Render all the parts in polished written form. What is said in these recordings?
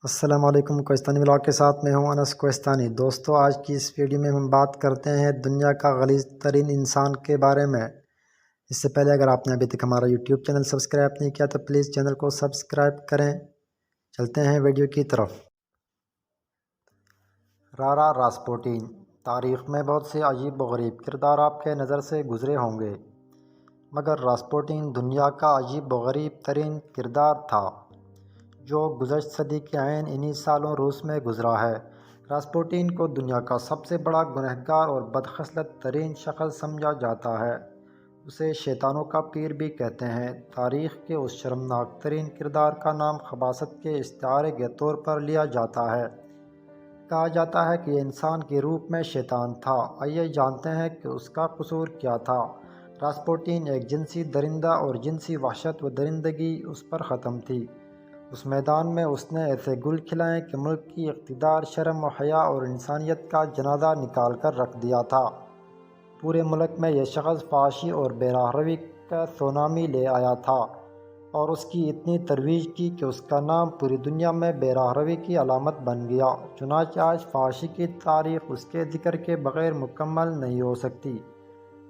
السلام علیکم، کوہستانی ولاگ کے ساتھ میں ہوں انس کوہستانی۔ دوستو، آج کی اس ویڈیو میں ہم بات کرتے ہیں دنیا کا غلیظ ترین انسان کے بارے میں۔ اس سے پہلے اگر آپ نے ابھی تک ہمارا یوٹیوب چینل سبسکرائب نہیں کیا تو پلیز چینل کو سبسکرائب کریں۔ چلتے ہیں ویڈیو کی طرف۔ رارا راسپوٹین۔ تاریخ میں بہت سے عجیب و غریب کردار آپ کے نظر سے گزرے ہوں گے، مگر راسپوٹین دنیا کا عجیب و غریب ترین کردار تھا جو گزشتہ صدی کے عین انہی سالوں روس میں گزرا ہے۔ راسپوٹین کو دنیا کا سب سے بڑا گنہگار اور بدخصلت ترین شخص سمجھا جاتا ہے۔ اسے شیطانوں کا پیر بھی کہتے ہیں۔ تاریخ کے اس شرمناک ترین کردار کا نام خباثت کے استعارے کے طور پر لیا جاتا ہے۔ کہا جاتا ہے کہ یہ انسان کے روپ میں شیطان تھا۔ آئیے جانتے ہیں کہ اس کا قصور کیا تھا۔ راسپوٹین ایک جنسی درندہ اور جنسی وحشت و درندگی اس پر ختم تھی۔ اس میدان میں اس نے ایسے گل کھلائے کہ ملک کی اقتدار، شرم و حیا اور انسانیت کا جنازہ نکال کر رکھ دیا تھا۔ پورے ملک میں یہ شخص فحاشی اور بے راہ روی کا سونامی لے آیا تھا اور اس کی اتنی ترویج کی کہ اس کا نام پوری دنیا میں بے راہ روی کی علامت بن گیا۔ چنانچہ آج فحاشی کی تاریخ اس کے ذکر کے بغیر مکمل نہیں ہو سکتی۔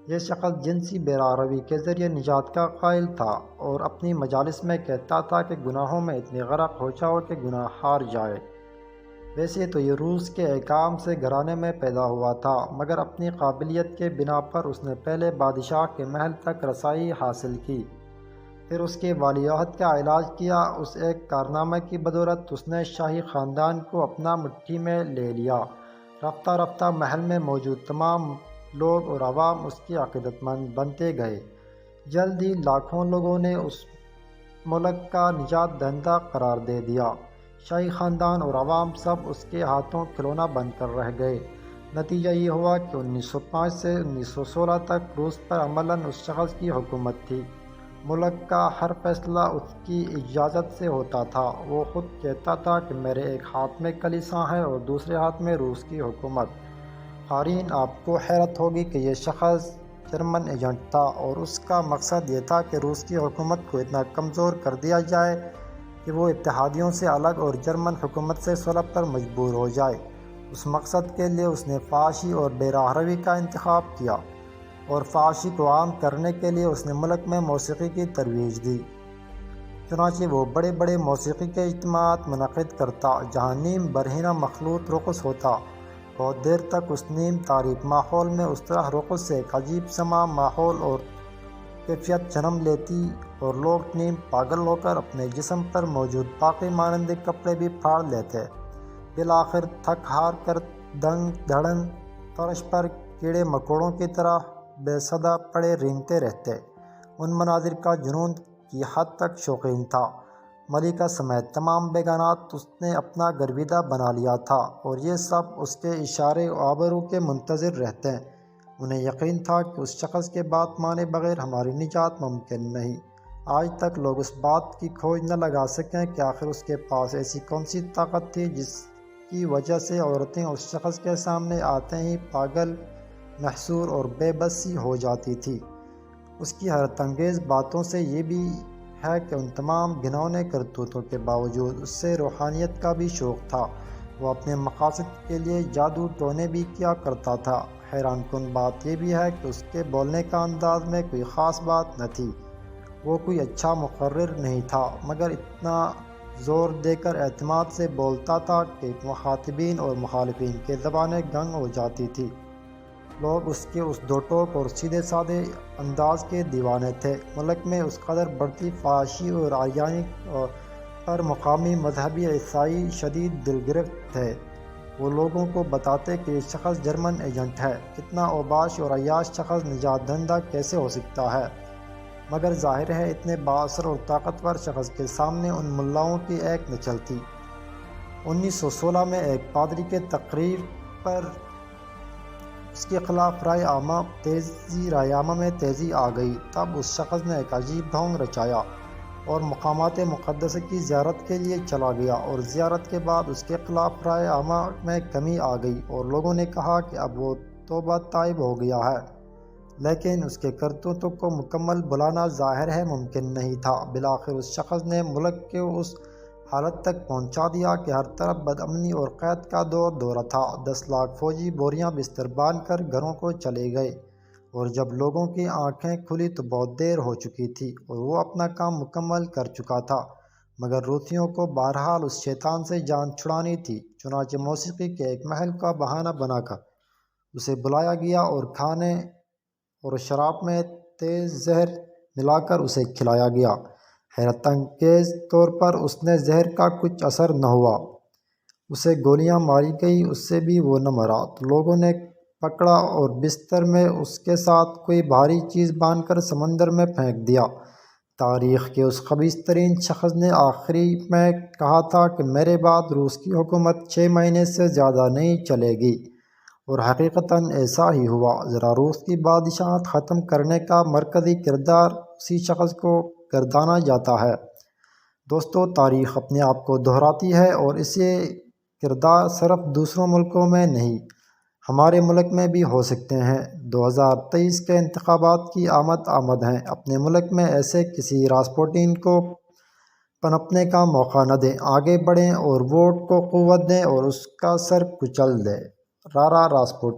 یہ شخص جنسی بے راہ روی کے ذریعے نجات کا قائل تھا اور اپنی مجالس میں کہتا تھا کہ گناہوں میں اتنے غرق ہو جاؤ کہ گناہ ہار جائے۔ ویسے تو یہ روس کے ایک عام سے گھرانے میں پیدا ہوا تھا، مگر اپنی قابلیت کے بنا پر اس نے پہلے بادشاہ کے محل تک رسائی حاصل کی، پھر اس کے ولی عہد کا علاج کیا۔ اس ایک کارنامے کی بدولت اس نے شاہی خاندان کو اپنا مٹھی میں لے لیا۔ رفتہ رفتہ محل میں موجود تمام لوگ اور عوام اس کے عقیدت مند بنتے گئے۔ جلد ہی لاکھوں لوگوں نے اس ملک کا نجات دہندہ قرار دے دیا۔ شاہی خاندان اور عوام سب اس کے ہاتھوں کھلونا بن کر رہ گئے۔ نتیجہ یہ ہوا کہ 1905 سے 1916 تک روس پر عملاً اس شخص کی حکومت تھی۔ ملک کا ہر فیصلہ اس کی اجازت سے ہوتا تھا۔ وہ خود کہتا تھا کہ میرے ایک ہاتھ میں کلیسا ہے اور دوسرے ہاتھ میں روس کی حکومت۔ قارئین، آپ کو حیرت ہوگی کہ یہ شخص جرمن ایجنٹ تھا اور اس کا مقصد یہ تھا کہ روس کی حکومت کو اتنا کمزور کر دیا جائے کہ وہ اتحادیوں سے الگ اور جرمن حکومت سے صلح پر مجبور ہو جائے۔ اس مقصد کے لیے اس نے فحاشی اور بے راہ روی کا انتخاب کیا اور فحاشی کو عام کرنے کے لیے اس نے ملک میں موسیقی کی ترویج دی۔ چنانچہ وہ بڑے بڑے موسیقی کے اجتماعات منعقد کرتا جہاں نیم برہنہ مخلوط رقص ہوتا۔ بہت دیر تک اس نیم تاریک ماحول میں اس طرح رقص سے ایک عجیب سما ماحول اور کیفیت جنم لیتی اور لوگ نیم پاگل ہو کر اپنے جسم پر موجود باقی مانند کپڑے بھی پھاڑ لیتے۔ بالآخر تھک ہار کر دنگ دھڑن فرش پر کیڑے مکوڑوں کی طرح بے صدا پڑے رینگتے رہتے۔ ان مناظر کا جنون کی حد تک شوقین تھا۔ ملکہ سمیت تمام بیگانات اس نے اپنا گرویدہ بنا لیا تھا اور یہ سب اس کے اشارے و آبرو کے منتظر رہتے۔ انہیں یقین تھا کہ اس شخص کے بات مانے بغیر ہماری نجات ممکن نہیں۔ آج تک لوگ اس بات کی کھوج نہ لگا سکیں کہ آخر اس کے پاس ایسی کون سی طاقت تھی جس کی وجہ سے عورتیں اس شخص کے سامنے آتے ہی پاگل، محصور اور بے بس سی ہو جاتی تھی۔ اس کی حیرت انگیز باتوں سے یہ بھی ہے کہ ان تمام گھناؤنے کرتوتوں کے باوجود اس سے روحانیت کا بھی شوق تھا۔ وہ اپنے مقاصد کے لیے جادو ٹونے بھی کیا کرتا تھا۔ حیران کن بات یہ بھی ہے کہ اس کے بولنے کا انداز میں کوئی خاص بات نہ تھی۔ وہ کوئی اچھا مقرر نہیں تھا، مگر اتنا زور دے کر اعتماد سے بولتا تھا کہ مخاطبین اور مخالفین کی زبانیں گنگ ہو جاتی تھی۔ لوگ اس کے اس دو ٹوک اور سیدھے سادے انداز کے دیوانے تھے۔ ملک میں اس قدر بڑھتی فحاشی اور عریانی پر مقامی مذہبی عیسائی شدید دل گرفت تھے۔ وہ لوگوں کو بتاتے کہ یہ شخص جرمن ایجنٹ ہے۔ کتنا اوباش اور عیاش شخص نجات دہندہ کیسے ہو سکتا ہے؟ مگر ظاہر ہے اتنے بااثر اور طاقتور شخص کے سامنے ان ملاؤں کی ایک نچل تھی۔ 1916 میں ایک پادری کے تقریر پر اس کے خلاف رائے عامہ میں تیزی آ گئی۔ تب اس شخص نے ایک عجیب ڈھونگ رچایا اور مقامات مقدسہ کی زیارت کے لیے چلا گیا، اور زیارت کے بعد اس کے خلاف رائے عامہ میں کمی آ گئی اور لوگوں نے کہا کہ اب وہ توبہ طائب ہو گیا ہے، لیکن اس کے کرتوتوں کو مکمل بھلانا ظاہر ہے ممکن نہیں تھا۔ بالآخر اس شخص نے ملک کے اس حالت تک پہنچا دیا کہ ہر طرف بدامنی اور قید کا دورہ تھا۔ 10 لاکھ فوجی بوریاں بستر باندھ کر گھروں کو چلے گئے، اور جب لوگوں کی آنکھیں کھلی تو بہت دیر ہو چکی تھی اور وہ اپنا کام مکمل کر چکا تھا۔ مگر روسیوں کو بہرحال اس شیطان سے جان چھڑانی تھی، چنانچہ موسیقی کے ایک محل کا بہانہ بنا کر اسے بلایا گیا اور کھانے اور شراب میں تیز زہر ملا کر اسے کھلایا گیا۔ حیرت انگیز طور پر اس نے زہر کا کچھ اثر نہ ہوا۔ اسے گولیاں ماری گئی، اس سے بھی وہ نہ مرا، تو لوگوں نے پکڑا اور بستر میں اس کے ساتھ کوئی بھاری چیز باندھ کر سمندر میں پھینک دیا۔ تاریخ کے اس خبیث ترین شخص نے آخری میں کہا تھا کہ میرے بعد روس کی حکومت 6 مہینے سے زیادہ نہیں چلے گی، اور حقیقتاً ایسا ہی ہوا۔ ذرا روس کی بادشاہت ختم کرنے کا مرکزی کردار اسی شخص کو گردانا جاتا ہے۔ دوستو، تاریخ اپنے آپ کو دہراتی ہے، اور اسے کردار صرف دوسروں ملکوں میں نہیں، ہمارے ملک میں بھی ہو سکتے ہیں۔ 2023 کے انتخابات کی آمد ہیں۔ اپنے ملک میں ایسے کسی راسپوٹین کو پنپنے کا موقع نہ دیں۔ آگے بڑھیں اور ووٹ کو قوت دیں اور اس کا سر کچل دیں۔ رارا راسپوٹین۔